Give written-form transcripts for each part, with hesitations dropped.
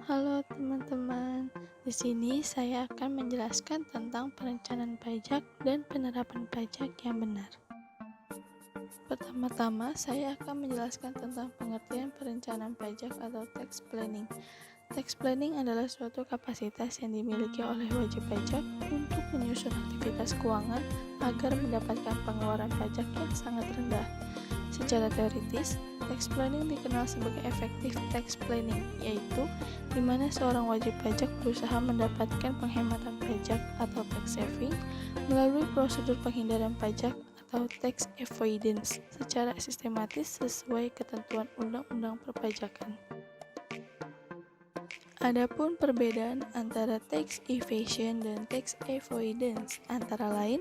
Halo teman-teman, di sini saya akan menjelaskan tentang perencanaan pajak dan penerapan pajak yang benar. Pertama-tama, saya akan menjelaskan tentang pengertian perencanaan pajak atau tax planning. Tax planning adalah suatu kapasitas yang dimiliki oleh wajib pajak untuk menyusun aktivitas keuangan agar mendapatkan pengeluaran pajak yang sangat rendah. Secara teoritis, tax planning dikenal sebagai effective tax planning, yaitu di mana seorang wajib pajak berusaha mendapatkan penghematan pajak atau tax saving melalui prosedur penghindaran pajak atau tax avoidance secara sistematis sesuai ketentuan undang-undang perpajakan. Adapun perbedaan antara tax evasion dan tax avoidance antara lain,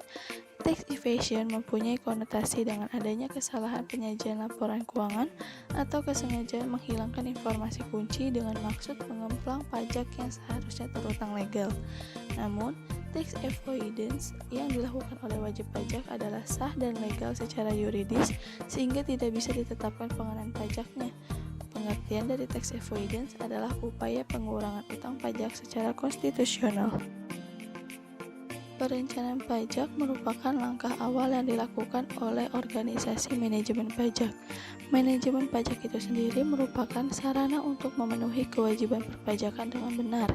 tax evasion mempunyai konotasi dengan adanya kesalahan penyajian laporan keuangan atau kesengajaan menghilangkan informasi kunci dengan maksud mengemplang pajak yang seharusnya terutang legal. Namun, tax avoidance yang dilakukan oleh wajib pajak adalah sah dan legal secara yuridis sehingga tidak bisa ditetapkan pengenaan pajaknya. Pengertian dari tax avoidance adalah upaya pengurangan utang pajak secara konstitusional. Perencanaan pajak merupakan langkah awal yang dilakukan oleh organisasi manajemen pajak. Manajemen pajak itu sendiri merupakan sarana untuk memenuhi kewajiban perpajakan dengan benar.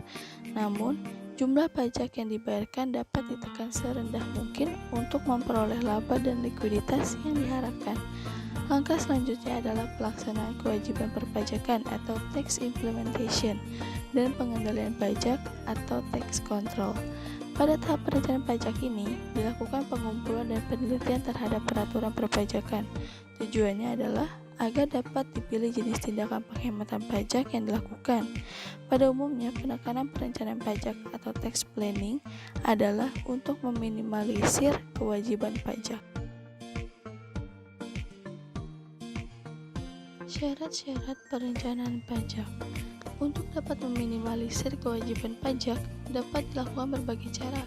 Namun, jumlah pajak yang dibayarkan dapat ditekan serendah mungkin untuk memperoleh laba dan likuiditas yang diharapkan. Langkah selanjutnya adalah pelaksanaan kewajiban perpajakan atau tax implementation dan pengendalian pajak atau tax control. Pada tahap perencanaan pajak ini, dilakukan pengumpulan dan penelitian terhadap peraturan perpajakan. Tujuannya adalah agar dapat dipilih jenis tindakan penghematan pajak yang dilakukan. Pada umumnya, penekanan perencanaan pajak atau tax planning adalah untuk meminimalisir kewajiban pajak. Syarat-syarat perencanaan pajak. Untuk dapat meminimalisir kewajiban pajak, dapat dilakukan berbagai cara,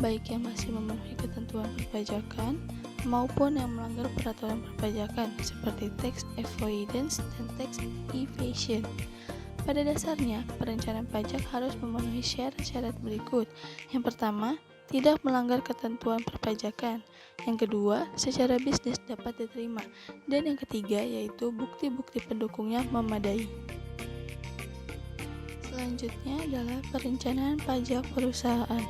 baik yang masih memenuhi ketentuan perpajakan maupun yang melanggar peraturan perpajakan seperti tax avoidance dan tax evasion. Pada dasarnya, perencanaan pajak harus memenuhi syarat-syarat berikut. Yang pertama, tidak melanggar ketentuan perpajakan. Yang kedua, secara bisnis dapat diterima. Dan yang ketiga, yaitu bukti-bukti pendukungnya memadai. Selanjutnya adalah perencanaan pajak perusahaan.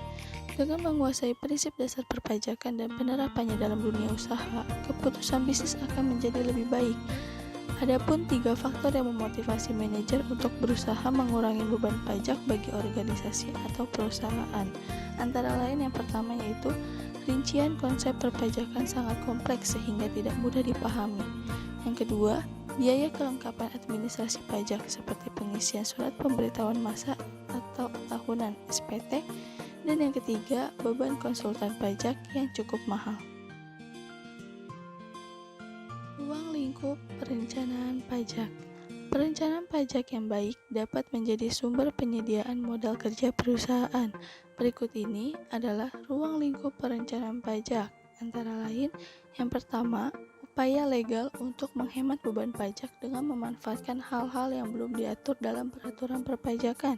Dengan menguasai prinsip dasar perpajakan dan penerapannya dalam dunia usaha, keputusan bisnis akan menjadi lebih baik. Adapun 3 faktor yang memotivasi manajer untuk berusaha mengurangi beban pajak bagi organisasi atau perusahaan. Antara lain yang pertama yaitu rincian konsep perpajakan sangat kompleks sehingga tidak mudah dipahami. Yang kedua, biaya kelengkapan administrasi pajak seperti pengisian surat pemberitahuan masa atau tahunan SPT. Dan yang ketiga, beban konsultan pajak yang cukup mahal. Ruang lingkup perencanaan pajak. Perencanaan pajak yang baik dapat menjadi sumber penyediaan modal kerja perusahaan. Berikut ini adalah ruang lingkup perencanaan pajak. Antara lain, yang pertama, upaya legal untuk menghemat beban pajak dengan memanfaatkan hal-hal yang belum diatur dalam peraturan perpajakan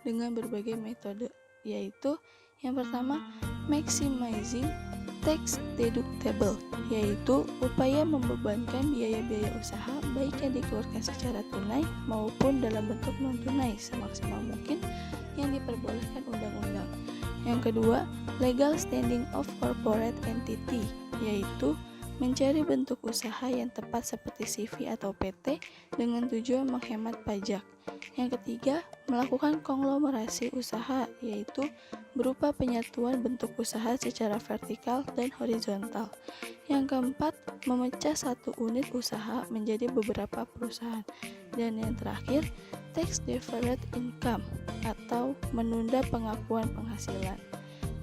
dengan berbagai metode, yaitu yang pertama, maximizing tax deductible, yaitu upaya membebankan biaya-biaya usaha baik yang dikeluarkan secara tunai maupun dalam bentuk non-tunai semaksimal mungkin yang diperbolehkan undang-undang. Yang kedua, legal standing of corporate entity, yaitu mencari bentuk usaha yang tepat seperti CV atau PT dengan tujuan menghemat pajak. Yang ketiga, melakukan konglomerasi usaha, yaitu berupa penyatuan bentuk usaha secara vertikal dan horizontal. Yang keempat, memecah satu unit usaha menjadi beberapa perusahaan. Dan yang terakhir, tax deferred income atau menunda pengakuan penghasilan.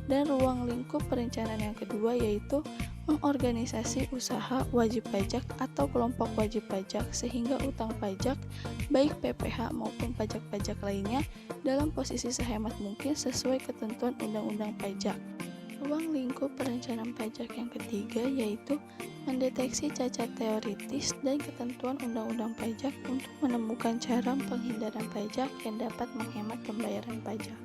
Dan ruang lingkup perencanaan yang kedua yaitu mengorganisasi usaha wajib pajak atau kelompok wajib pajak sehingga utang pajak baik PPh maupun pajak-pajak lainnya dalam posisi sehemat mungkin sesuai ketentuan undang-undang pajak. Ruang lingkup perencanaan pajak yang ketiga yaitu mendeteksi cacat teoritis dan ketentuan undang-undang pajak untuk menemukan cara penghindaran pajak yang dapat menghemat pembayaran pajak.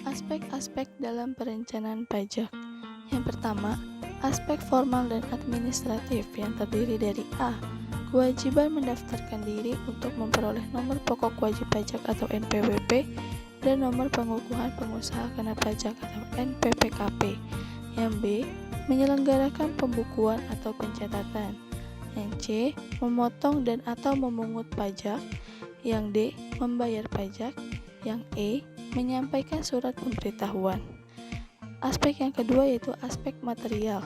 Aspek-aspek dalam perencanaan pajak. Yang pertama, aspek formal dan administratif yang terdiri dari A. Kewajiban mendaftarkan diri untuk memperoleh nomor pokok wajib pajak atau NPWP dan nomor pengukuhan pengusaha kena pajak atau NPPKP. Yang B. Menyelenggarakan pembukuan atau pencatatan. Yang C. Memotong dan atau memungut pajak. Yang D. Membayar pajak. Yang E. Menyampaikan surat pemberitahuan. Aspek yang kedua yaitu aspek material.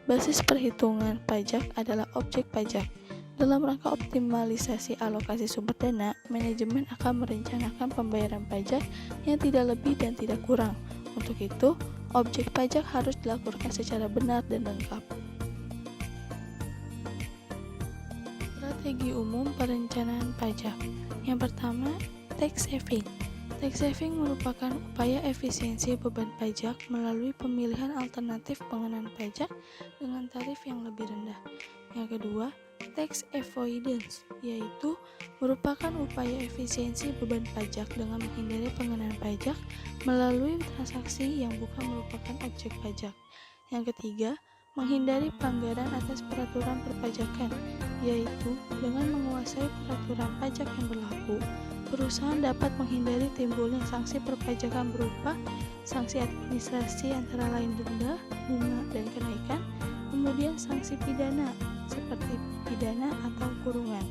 Basis perhitungan pajak adalah objek pajak. Dalam rangka optimalisasi alokasi sumber dana, manajemen akan merencanakan pembayaran pajak yang tidak lebih dan tidak kurang. Untuk itu, objek pajak harus dilaporkan secara benar dan lengkap. Strategi umum perencanaan pajak. Yang pertama, tax saving. Tax saving merupakan upaya efisiensi beban pajak melalui pemilihan alternatif pengenaan pajak dengan tarif yang lebih rendah. Yang kedua, tax avoidance, yaitu merupakan upaya efisiensi beban pajak dengan menghindari pengenaan pajak melalui transaksi yang bukan merupakan objek pajak. Yang ketiga, menghindari pelanggaran atas peraturan perpajakan, yaitu dengan menguasai peraturan pajak yang berlaku, perusahaan dapat menghindari timbulnya sanksi perpajakan berupa sanksi administrasi antara lain denda, bunga, dan kenaikan, kemudian sanksi pidana seperti pidana atau kurungan.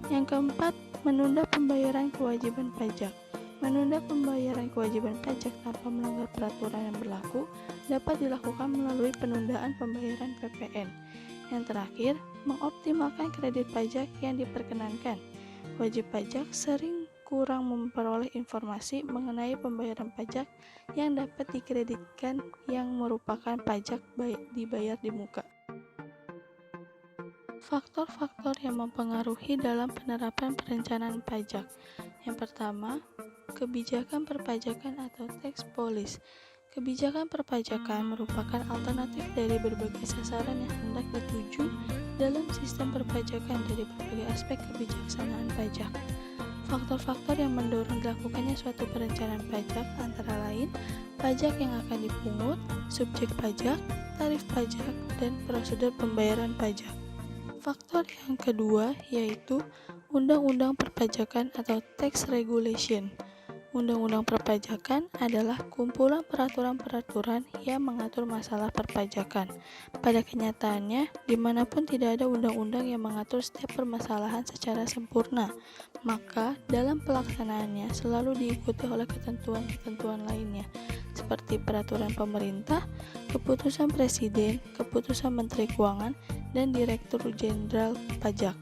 Yang keempat, menunda pembayaran kewajiban pajak. Menunda pembayaran kewajiban pajak tanpa melanggar peraturan yang berlaku dapat dilakukan melalui penundaan pembayaran PPN. Yang terakhir, mengoptimalkan kredit pajak yang diperkenankan. Wajib pajak sering kurang memperoleh informasi mengenai pembayaran pajak yang dapat dikreditkan yang merupakan pajak dibayar di muka. Faktor-faktor yang mempengaruhi dalam penerapan perencanaan pajak. Yang pertama, kebijakan perpajakan atau tax policy. Kebijakan perpajakan merupakan alternatif dari berbagai sasaran yang hendak dituju dalam sistem perpajakan dari berbagai aspek kebijaksanaan pajak. Faktor-faktor yang mendorong dilakukannya suatu perencanaan pajak antara lain pajak yang akan dipungut, subjek pajak, tarif pajak, dan prosedur pembayaran pajak. Faktor yang kedua yaitu Undang-Undang Perpajakan atau Tax Regulation. Undang-undang perpajakan adalah kumpulan peraturan-peraturan yang mengatur masalah perpajakan. Pada kenyataannya, dimanapun tidak ada undang-undang yang mengatur setiap permasalahan secara sempurna, maka dalam pelaksanaannya selalu diikuti oleh ketentuan-ketentuan lainnya, seperti peraturan pemerintah, keputusan presiden, keputusan menteri keuangan, dan direktur jenderal pajak.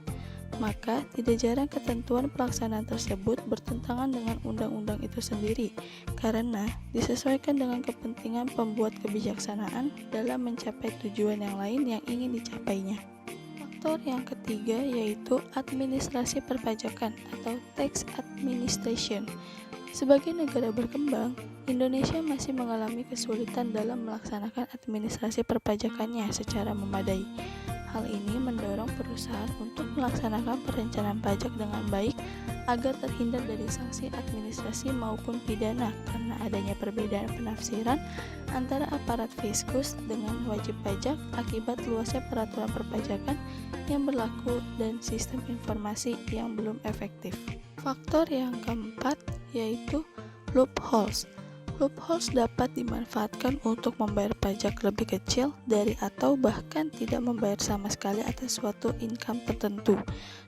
Maka, tidak jarang ketentuan pelaksanaan tersebut bertentangan dengan undang-undang itu sendiri, karena disesuaikan dengan kepentingan pembuat kebijaksanaan dalam mencapai tujuan yang lain yang ingin dicapainya. Faktor yang ketiga yaitu administrasi perpajakan atau tax administration. Sebagai negara berkembang, Indonesia masih mengalami kesulitan dalam melaksanakan administrasi perpajakannya secara memadai. Hal ini mendorong perusahaan untuk melaksanakan perencanaan pajak dengan baik agar terhindar dari sanksi administrasi maupun pidana karena adanya perbedaan penafsiran antara aparat fiskus dengan wajib pajak akibat luasnya peraturan perpajakan yang berlaku dan sistem informasi yang belum efektif. Faktor yang keempat yaitu loopholes. Loopholes dapat dimanfaatkan untuk membayar pajak lebih kecil dari atau bahkan tidak membayar sama sekali atas suatu income tertentu.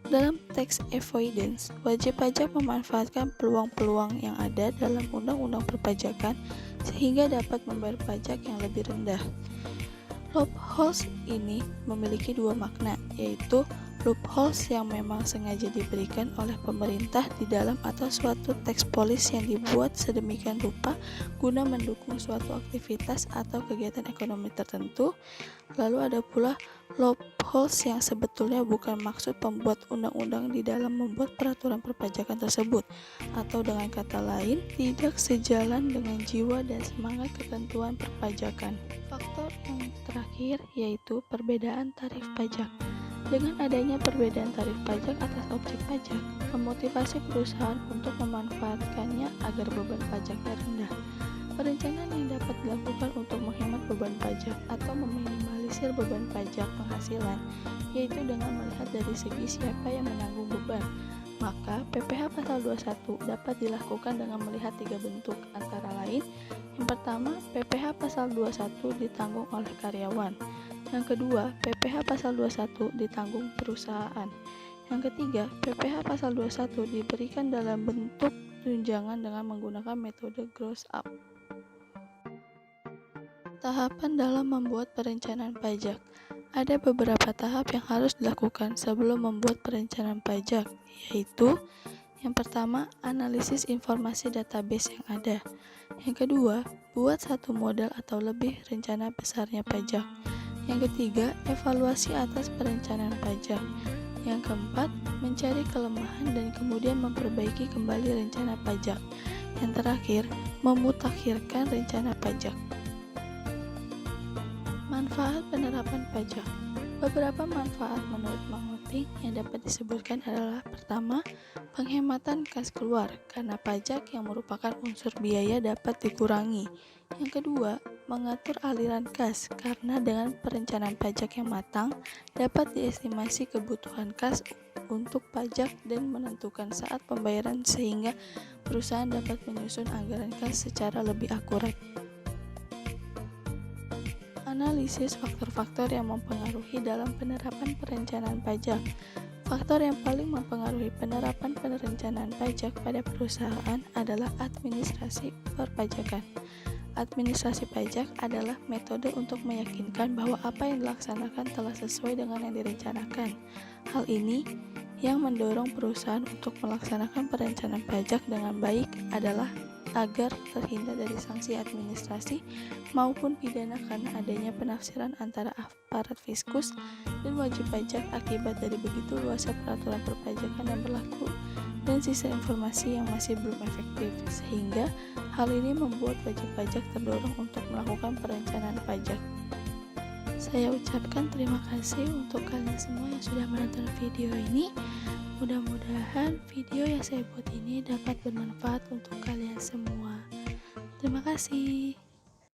Dalam tax avoidance, wajib pajak memanfaatkan peluang-peluang yang ada dalam undang-undang perpajakan sehingga dapat membayar pajak yang lebih rendah. Loopholes ini memiliki dua makna, yaitu loopholes yang memang sengaja diberikan oleh pemerintah di dalam atau suatu tax policy yang dibuat sedemikian rupa guna mendukung suatu aktivitas atau kegiatan ekonomi tertentu. Lalu ada pula Loopholes yang sebetulnya bukan maksud pembuat undang-undang di dalam membuat peraturan perpajakan tersebut, atau dengan kata lain, tidak sejalan dengan jiwa dan semangat ketentuan perpajakan. Faktor yang terakhir yaitu perbedaan tarif pajak. Dengan adanya perbedaan tarif pajak atas objek pajak, memotivasi perusahaan untuk memanfaatkannya agar beban pajaknya rendah. Perencanaan yang dapat dilakukan untuk menghemat beban pajak atau meminimalisir beban pajak penghasilan, yaitu dengan melihat dari segi siapa yang menanggung beban. Maka, PPh Pasal 21 dapat dilakukan dengan melihat 3 bentuk, antara lain, yang pertama, PPh Pasal 21 ditanggung oleh karyawan. Yang kedua, PPh Pasal 21 ditanggung perusahaan. Yang ketiga, PPh Pasal 21 diberikan dalam bentuk tunjangan dengan menggunakan metode gross up. Tahapan dalam membuat perencanaan pajak. Ada beberapa tahap yang harus dilakukan sebelum membuat perencanaan pajak, yaitu yang pertama, analisis informasi database yang ada. Yang kedua, buat satu model atau lebih rencana besarnya pajak. Yang ketiga, evaluasi atas perencanaan pajak. Yang keempat, mencari kelemahan dan kemudian memperbaiki kembali rencana pajak. Yang terakhir, memutakhirkan rencana pajak. Manfaat penerapan pajak. Beberapa manfaat menurut Manguting yang dapat disebutkan adalah pertama, penghematan kas keluar karena pajak yang merupakan unsur biaya dapat dikurangi. Yang kedua, mengatur aliran kas karena dengan perencanaan pajak yang matang dapat diestimasi kebutuhan kas untuk pajak dan menentukan saat pembayaran sehingga perusahaan dapat menyusun anggaran kas secara lebih akurat. Analisis faktor-faktor yang mempengaruhi dalam penerapan perencanaan pajak. Faktor yang paling mempengaruhi penerapan perencanaan pajak pada perusahaan adalah administrasi perpajakan. Administrasi pajak adalah metode untuk meyakinkan bahwa apa yang dilaksanakan telah sesuai dengan yang direncanakan. Hal ini yang mendorong perusahaan untuk melaksanakan perencanaan pajak dengan baik adalah agar terhindar dari sanksi administrasi maupun pidana karena adanya penafsiran antara aparat fiskus dan wajib pajak akibat dari begitu luasnya peraturan perpajakan yang berlaku dan sisa informasi yang masih belum efektif, sehingga hal ini membuat wajib pajak terdorong untuk melakukan perencanaan pajak. Saya ucapkan terima kasih untuk kalian semua yang sudah menonton video ini. Mudah-mudahan video yang saya buat ini dapat bermanfaat untuk kalian semua. Terima kasih.